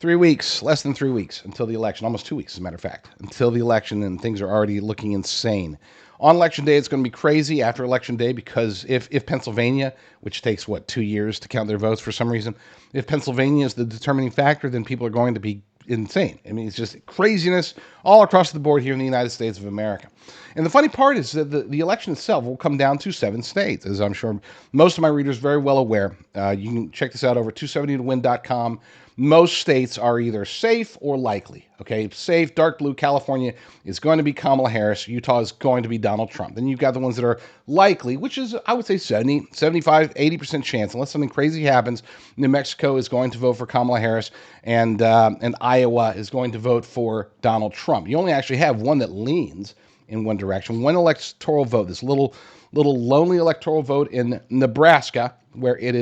3 weeks, less than 3 weeks until the election, almost 2 weeks, as a matter of fact, until the election, and things are already looking insane. On election day, it's going to be crazy after election day because if Pennsylvania, which takes, 2 years to count their votes for some reason, if Pennsylvania is the determining factor, then people are going to be insane. I mean, it's just craziness all across the board here in the United States of America. And the funny part is that the election itself will come down to 7 states, as I'm sure most of my readers are very well aware. You can check this out over 270towin.com. Most states are either safe or likely. Okay, safe, dark blue, California is going to be Kamala Harris. Utah is going to be Donald Trump. Then you've got the ones that are likely, which is, I would say, 70, 75, 80% chance. Unless something crazy happens, New Mexico is going to vote for Kamala Harris, and Iowa is going to vote for Donald Trump. You only actually have one that leans in one direction. One electoral vote, this little lonely electoral vote in Nebraska, where it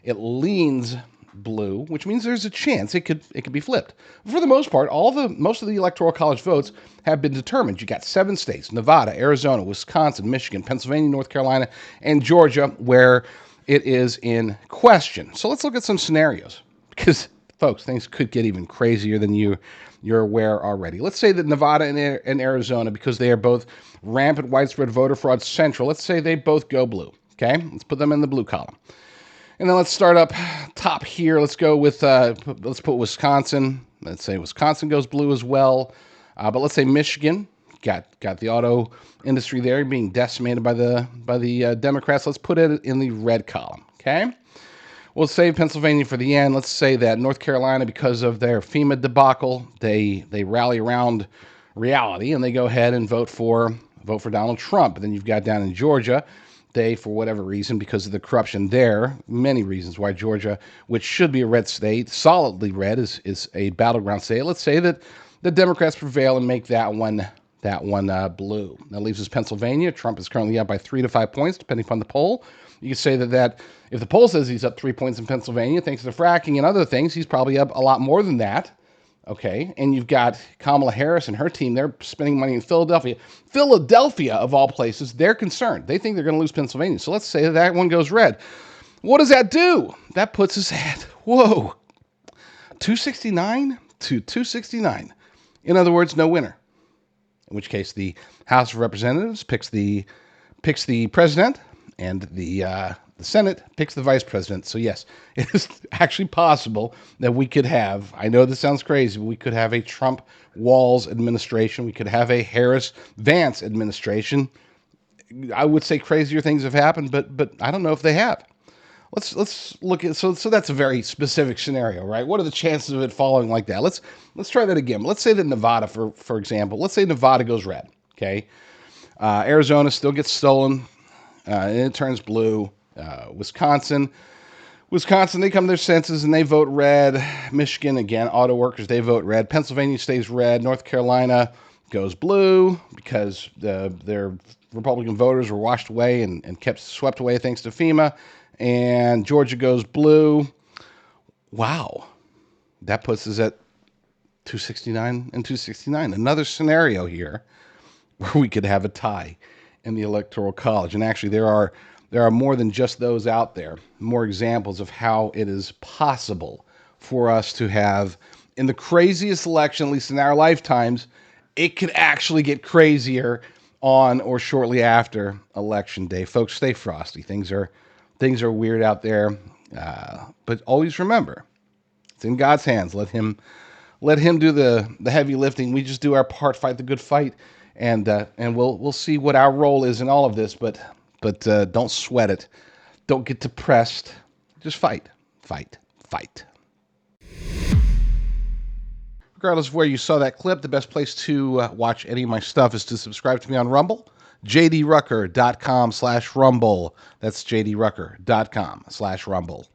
leans blue, which means there's a chance it could be flipped. For the most part, most of the Electoral College votes have been determined. You got 7 states: Nevada, Arizona, Wisconsin, Michigan, Pennsylvania, North Carolina, and Georgia, where it is in question. So let's look at some scenarios, because folks, things could get even crazier than you're aware already. Let's say that Nevada and Arizona, because they are both rampant widespread voter fraud central, let's say they both go blue. Okay, let's put them in the blue column. And then let's start up top here. Let's go with, let's put Wisconsin. Let's say Wisconsin goes blue as well. But let's say Michigan, got the auto industry there being decimated by the Democrats. Let's put it in the red column, okay? We'll save Pennsylvania for the end. Let's say that North Carolina, because of their FEMA debacle, they rally around reality and they go ahead and vote for Donald Trump. And then you've got down in Georgia, they, for whatever reason, because of the corruption there, many reasons why Georgia, which should be a red state, solidly red, is a battleground state. Let's say that the Democrats prevail and make that one blue. That leaves us Pennsylvania. Trump is currently up by 3 to 5 points, depending upon the poll. You could say that if the poll says he's up 3 points in Pennsylvania, thanks to fracking and other things, he's probably up a lot more than that. Okay, and you've got Kamala Harris and her team. They're spending money in Philadelphia. Philadelphia, of all places, they're concerned. They think they're going to lose Pennsylvania. So let's say that one goes red. What does that do? That puts us at, 269 to 269. In other words, no winner. In which case, the House of Representatives picks the president, and the Senate picks the vice president. So yes, it is actually possible that we could have, I know this sounds crazy, but we could have a Trump-Walz administration. We could have a Harris-Vance administration. I would say crazier things have happened, but I don't know if they have. Let's look at, so that's a very specific scenario, right? What are the chances of it following like that? Let's try that again. Let's say that Nevada, for example, let's say Nevada goes red, okay? Arizona still gets stolen, and it turns blue. Wisconsin, they come to their senses and they vote red. Michigan, again, auto workers, they vote red. Pennsylvania stays red. North Carolina goes blue because their Republican voters were washed away and kept swept away thanks to FEMA. And Georgia goes blue. Wow. That puts us at 269 and 269. Another scenario here where we could have a tie in the Electoral College. And actually, there are more than just those out there, more examples of how it is possible for us to have, in the craziest election, at least in our lifetimes, it could actually get crazier on or shortly after Election Day. Folks, stay frosty. Things are weird out there, but always remember, it's in God's hands. Let Him do the heavy lifting. We just do our part, fight the good fight, and we'll see what our role is in all of this. But don't sweat it. Don't get depressed. Just fight. Regardless of where you saw that clip, the best place to watch any of my stuff is to subscribe to me on Rumble. jdrucker.com/Rumble. That's jdrucker.com/Rumble.